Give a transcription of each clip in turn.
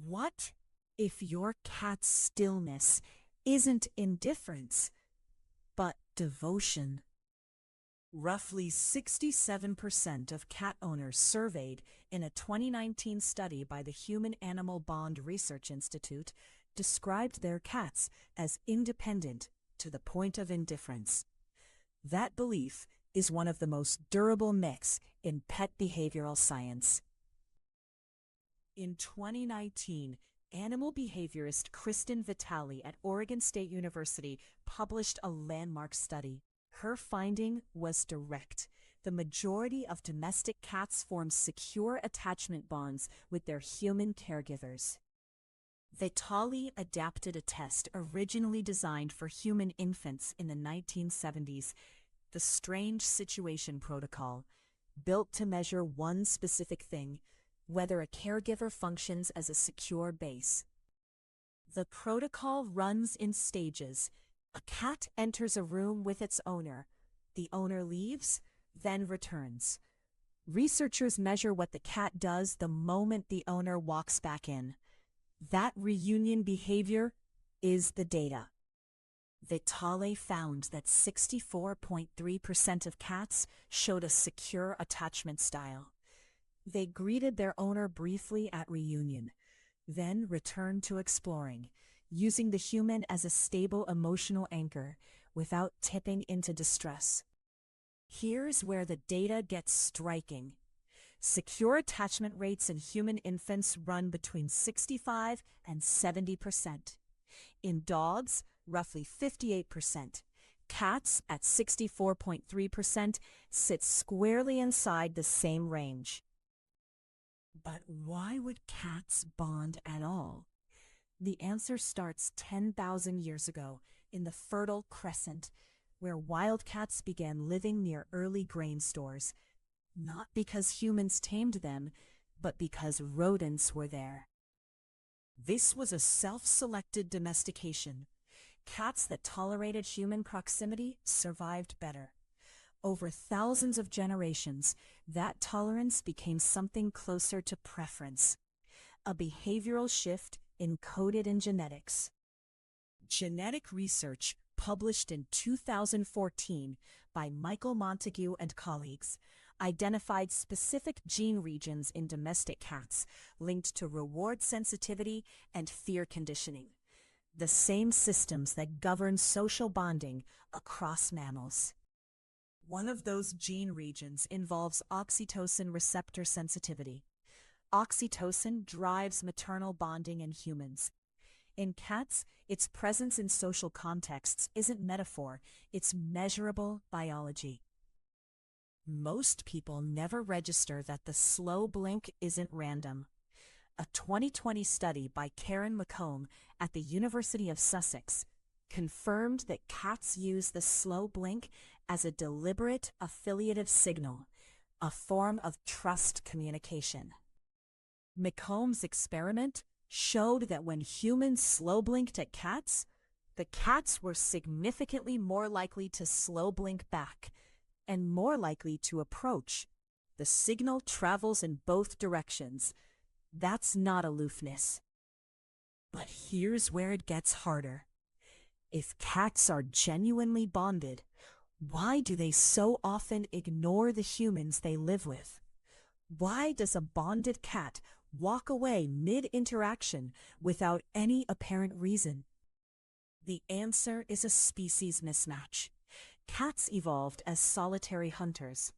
What if your cat's stillness isn't indifference, but devotion? Roughly 67% of cat owners surveyed in a 2019 study by the Human-Animal Bond Research Institute described their cats as independent to the point of indifference. That belief is one of the most durable myths in pet behavioral science. In 2019, animal behaviorist Kristen Vitale at Oregon State University published a landmark study. Her finding was direct. The majority of domestic cats form secure attachment bonds with their human caregivers. Vitale adapted a test originally designed for human infants in the 1970s, the Strange Situation Protocol, built to measure one specific thing: whether a caregiver functions as a secure base. The protocol runs in stages. A cat enters a room with its owner. The owner leaves, then returns. Researchers measure what the cat does the moment the owner walks back in. That reunion behavior is the data. Vitale found that 64.3% of cats showed a secure attachment style. They greeted their owner briefly at reunion, then returned to exploring, using the human as a stable emotional anchor without tipping into distress. Here's where the data gets striking. Secure attachment rates in human infants run between 65 and 70%. In dogs, roughly 58%. Cats, at 64.3%, sit squarely inside the same range. But why would cats bond at all? The answer starts 10,000 years ago in the Fertile Crescent, where wildcats began living near early grain stores, not because humans tamed them, but because rodents were there. This was a self-selected domestication. Cats that tolerated human proximity survived better. Over thousands of generations, that tolerance became something closer to preference, a behavioral shift encoded in genetics. Genetic research published in 2014 by Michael Montague and colleagues identified specific gene regions in domestic cats linked to reward sensitivity and fear conditioning, the same systems that govern social bonding across mammals. One of those gene regions involves oxytocin receptor sensitivity. Oxytocin drives maternal bonding in humans. In cats, its presence in social contexts isn't metaphor, it's measurable biology. Most people never register that the slow blink isn't random. A 2020 study by Karen McComb at the University of Sussex confirmed that cats use the slow blink as a deliberate affiliative signal, a form of trust communication. McComb's experiment showed that when humans slow blinked at cats, the cats were significantly more likely to slow blink back and more likely to approach. The signal travels in both directions. That's not aloofness. But here's where it gets harder. If cats are genuinely bonded, why do they so often ignore the humans they live with? Why does a bonded cat walk away mid-interaction without any apparent reason? The answer is a species mismatch. Cats evolved as solitary hunters.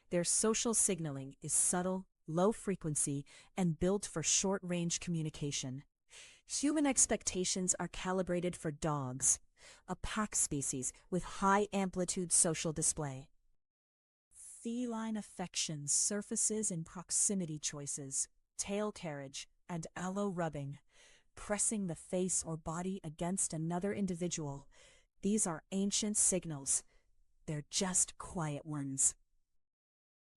Their social signaling is subtle, low frequency, and built for short-range communication. Human expectations are calibrated for dogs, a pack species with high-amplitude social display. Feline affection surfaces in proximity choices, tail carriage, and aloe rubbing, pressing the face or body against another individual. These are ancient signals. They're just quiet ones.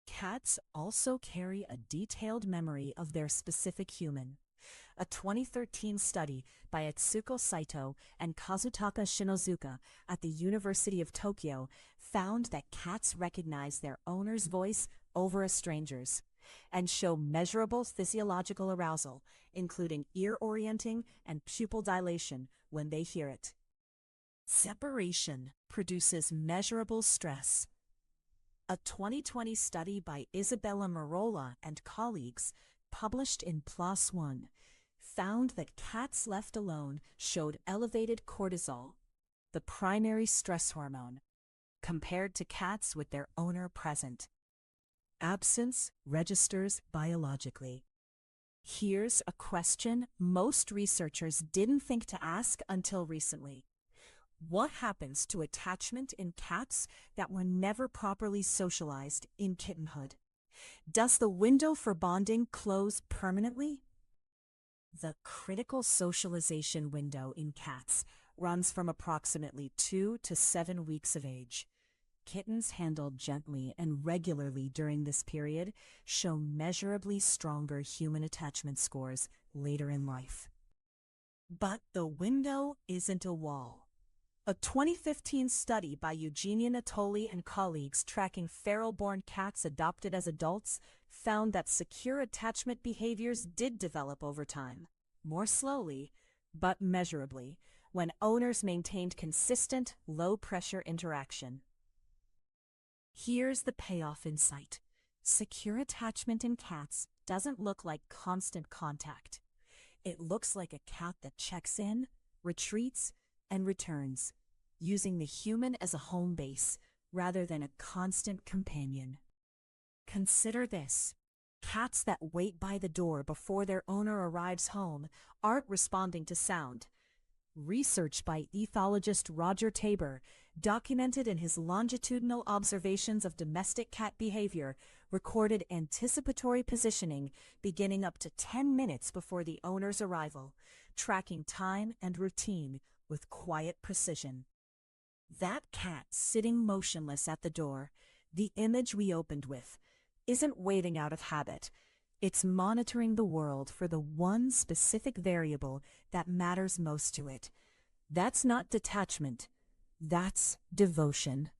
Cats also carry a detailed memory of their specific human. A 2013 study by Atsuko Saito and Kazutaka Shinozuka at the University of Tokyo found that cats recognize their owner's voice over a stranger's. and show measurable physiological arousal, including ear orienting and pupil dilation when they hear it. Separation produces measurable stress. A 2020 study by Isabella Merola and colleagues, published in PLOS ONE, found that cats left alone showed elevated cortisol, the primary stress hormone, compared to cats with their owner present. Absence registers biologically. Here's a question most researchers didn't think to ask until recently. What happens to attachment in cats that were never properly socialized in kittenhood? Does the window for bonding close permanently? The critical socialization window in cats runs from approximately 2 to 7 weeks of age. Kittens handled gently and regularly during this period show measurably stronger human attachment scores later in life. But the window isn't a wall. A 2015 study by Eugenia Natoli and colleagues tracking feral-born cats adopted as adults found that secure attachment behaviors did develop over time, more slowly, but measurably, when owners maintained consistent, low-pressure interaction. Here's the payoff in sight. Secure attachment in cats doesn't look like constant contact. It looks like a cat that checks in, retreats, and returns, using the human as a home base rather than a constant companion. Consider this. Cats that wait by the door before their owner arrives home aren't responding to sound. Research by ethologist Roger Tabor, documented in his longitudinal observations of domestic cat behavior, recorded anticipatory positioning beginning up to 10 minutes before the owner's arrival, tracking time and routine with quiet precision. That cat sitting motionless at the door, the image we opened with, isn't waiting out of habit. It's monitoring the world for the one specific variable that matters most to it. That's not detachment. That's devotion.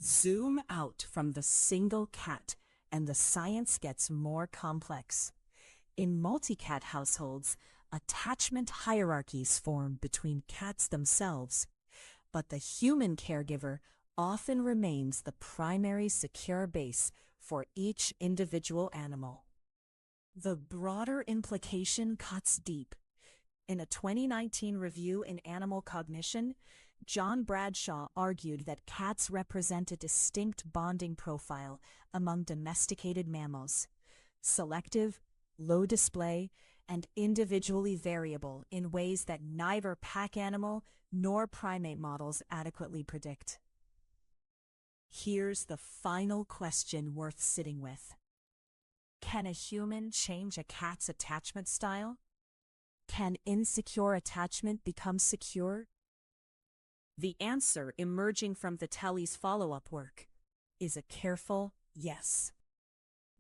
Zoom out from the single cat, and the science gets more complex. In multi-cat households, attachment hierarchies form between cats themselves, but the human caregiver often remains the primary secure base for each individual animal. The broader implication cuts deep. In a 2019 review in Animal Cognition, John Bradshaw argued that cats represent a distinct bonding profile among domesticated mammals, selective, low display, and individually variable in ways that neither pack animal nor primate models adequately predict. Here's the final question worth sitting with. Can a human change a cat's attachment style? Can insecure attachment become secure? The answer, emerging from Vitali's follow-up work, is a careful yes.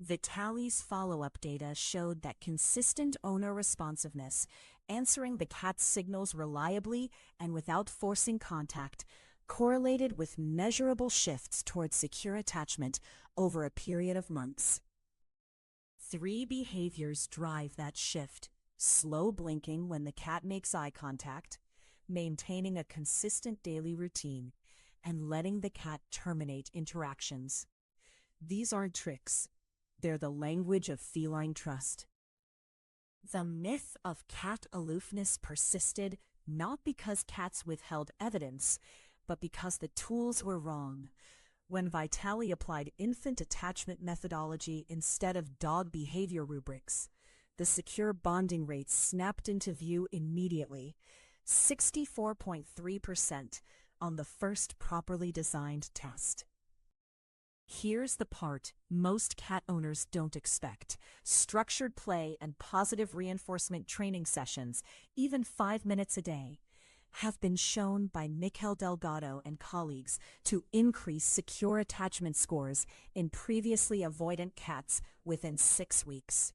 Vitali's follow-up data showed that consistent owner responsiveness, answering the cat's signals reliably and without forcing contact, correlated with measurable shifts towards secure attachment over a period of months. 3 behaviors drive that shift: slow blinking when the cat makes eye contact, maintaining a consistent daily routine, and letting the cat terminate interactions. These aren't tricks. They're the language of feline trust. The myth of cat aloofness persisted not because cats withheld evidence, but because the tools were wrong. When Vitali applied infant attachment methodology instead of dog behavior rubrics, the secure bonding rates snapped into view immediately, 64.3% on the first properly designed test. Here's the part most cat owners don't expect. Structured play and positive reinforcement training sessions, even 5 minutes a day, have been shown by Mikel Delgado and colleagues to increase secure attachment scores in previously avoidant cats within 6 weeks.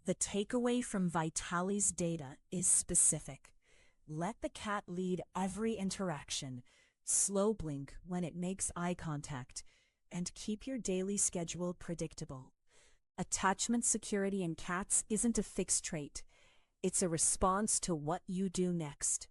The takeaway from Vitali's data is specific. Let the cat lead every interaction, slow blink when it makes eye contact, and keep your daily schedule predictable. Attachment security in cats isn't a fixed trait. It's a response to what you do next.